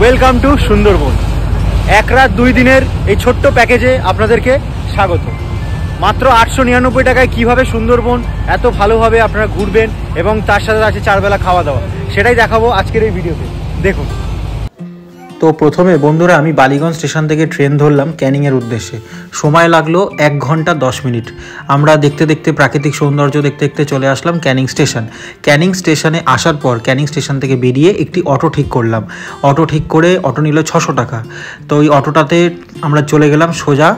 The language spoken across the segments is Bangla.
Welcome to Sundarban. এক রাত 2 দিনের এই ছোট্ট প্যাকেজে আপনাদেরকে স্বাগত। মাত্র 899 টাকায় কিভাবে সুন্দরবন এত ভালোভাবে আপনারা ঘুরবেন এবং তার সাথে আছে 4 বেলা খাওয়া দাওয়া, সেটাই দেখাবো আজকের এই ভিডিওতে। দেখুন। তো প্রথমে বন্ধুরা আমি বালিগঞ্জ স্টেশন থেকে ট্রেন ধরলাম ক্যানিংয়ের উদ্দেশ্যে। সময় লাগলো 1 ঘন্টা 10 মিনিট। আমরা দেখতে দেখতে প্রাকৃতিক সৌন্দর্য দেখতে দেখতে চলে আসলাম ক্যানিং স্টেশন। ক্যানিং স্টেশনে আসার পর ক্যানিং স্টেশন থেকে বেরিয়ে একটি অটো ঠিক করলাম। অটো ঠিক করে অটো নিল 600 টাকা। তো ওই অটোটাতে আমরা চলে গেলাম সোজা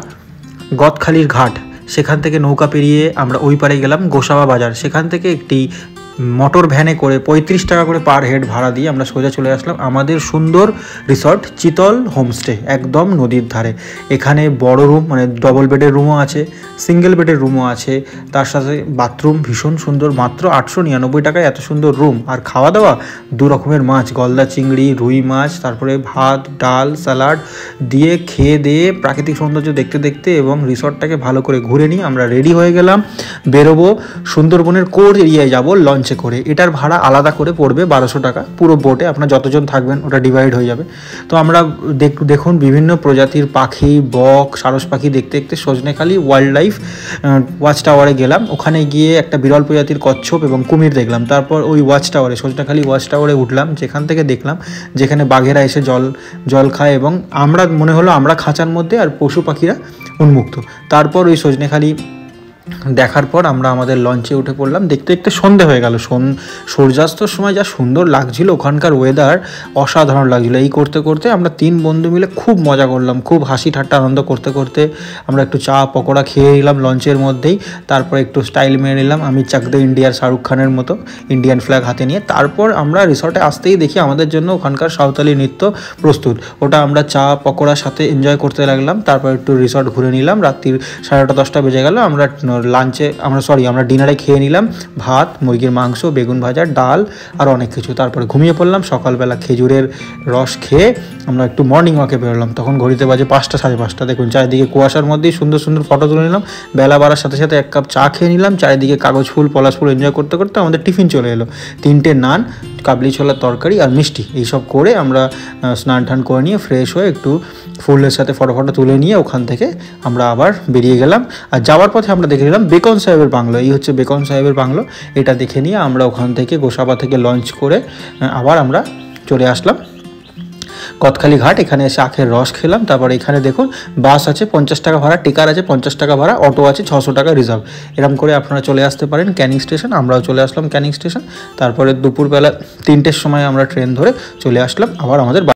গদখালির ঘাট। সেখান থেকে নৌকা পেরিয়ে আমরা ওই পারে গেলাম গোসাবা বাজার। সেখান থেকে একটি মোটর ভ্যানে করে 35 টাকা করে পার হেড ভাড়া দিয়ে আমরা সোজা চলে আসলাম আমাদের সুন্দর রিসর্ট চিতল হোমস্টে, একদম নদীর ধারে। এখানে বড় রুম, মানে ডবল বেডের রুমও আছে, সিঙ্গেল বেডের রুমও আছে, তার সাথে বাথরুম ভীষণ সুন্দর। মাত্র 899 টাকায় এত সুন্দর রুম। আর খাওয়া দাওয়া 2 রকমের মাছ, গলদা চিংড়ি, রুই মাছ, তারপরে ভাত, ডাল, স্যালাড দিয়ে খেয়ে দিয়ে প্রাকৃতিক সৌন্দর্য দেখতে দেখতে এবং রিসর্টটাকে ভালো করে ঘুরে নিয়ে আমরা রেডি হয়ে গেলাম। বেরোবো, সুন্দরবনের কোর এরিয়ায় যাব লঞ্চে করে। এটার ভাড়া আলাদা করে পড়বে 1200 টাকা পুরো বোটে। আপনার যতজন থাকবেন ওটা ডিভাইড হয়ে যাবে। তো আমরা দেখুন বিভিন্ন প্রজাতির পাখি, বক, সারস পাখি দেখতে দেখতে সজনেখালি ওয়াইল্ড লাইফ ওয়াচ টাওয়ারে গেলাম। ওখানে গিয়ে একটা বিরল প্রজাতির কচ্ছপ এবং কুমির দেখলাম। তারপর ওই ওয়াচ টাওয়ারে, সজনেখালি ওয়াচ টাওয়ারে উঠলাম, যেখান থেকে দেখলাম যেখানে বাঘেরা এসে জল খায় এবং আমরা মনে হলো আমরা খাঁচার মধ্যে আর পশু পাখিরা উন্মুক্ত। তারপর ওই সজনেখালি দেখার পর আমরা আমাদের লঞ্চে উঠে পড়লাম। দেখতে দেখতে সন্ধে হয়ে গেল। সূর্যাস্তর সময় যা সুন্দর লাগছিল, ওখানকার ওয়েদার অসাধারণ লাগছিল। এই করতে করতে আমরা 3 বন্ধু মিলে খুব মজা করলাম, খুব হাসি ঠাট্টা আনন্দ করতে করতে আমরা একটু চা পকোড়া খেয়ে নিলাম লঞ্চের মধ্যেই। তারপর একটু স্টাইল মেরে নিলাম, আমি চাকদে ইন্ডিয়ার শাহরুখ খানের মতো ইন্ডিয়ান ফ্ল্যাগ হাতে নিয়ে। তারপর আমরা রিসর্টে আসতেই দেখি আমাদের জন্য ওখানকার সাঁওতালি নৃত্য প্রস্তুত। ওটা আমরা চা পকোড়ার সাথে এনজয় করতে লাগলাম। তারপর একটু রিসর্ট ঘুরে নিলাম। রাত্রির 9:30 10টা বেজে গেল। আমরা ডিনারে খেয়ে নিলাম ভাত, মুরগির মাংস, বেগুন ভাজা, ডাল আর অনেক কিছু। তারপরে ঘুমিয়ে পড়লাম। সকালবেলা খেজুরের রস খেয়ে আমরা একটু মর্নিং ওয়াকে বেরোলাম। তখন ঘড়িতে বাজে 5টা 5:30। দেখুন চারিদিকে কুয়াশার মধ্যেই সুন্দর সুন্দর ফটো তুলে নিলাম। বেলা বাড়ার সাথে সাথে 1 কাপ চা খেয়ে নিলাম। চারিদিকে কাগজ ফুল, পলাশ ফুল এনজয় করতে করতে আমাদের টিফিন চলে এলো। 3টে নান, কাবলি ছোলার তরকারি আর মিষ্টি। এইসব করে আমরা স্নান টান করে নিয়ে ফ্রেশ হয়ে একটু ফুলের সাথে ফটো তুলে নিয়ে ওখান থেকে আমরা আবার বেরিয়ে গেলাম। আর যাওয়ার পথে আমরা দেখে নিলাম বেকন সাহেবের বাংলো। এই হচ্ছে বেকন সাহেবের বাংলো। এটা দেখে নিয়ে আমরা ওখান থেকে গোসাবা থেকে লঞ্চ করে আবার আমরা চলে আসলাম গদখালি ঘাট। এখানে এসে আখের রস খেলাম। তারপর এখানে দেখুন বাস আছে 50 টাকা ভাড়া, টিকার আছে 50 টাকা ভাড়া, অটো আছে 600 টাকা রিজার্ভ। এরকম করে আপনারা চলে আসতে পারেন ক্যানিং স্টেশন। আমরাও চলে আসলাম ক্যানিং স্টেশন। তারপরে দুপুরবেলা 3টের সময় আমরা ট্রেন ধরে চলে আসলাম আবার আমাদের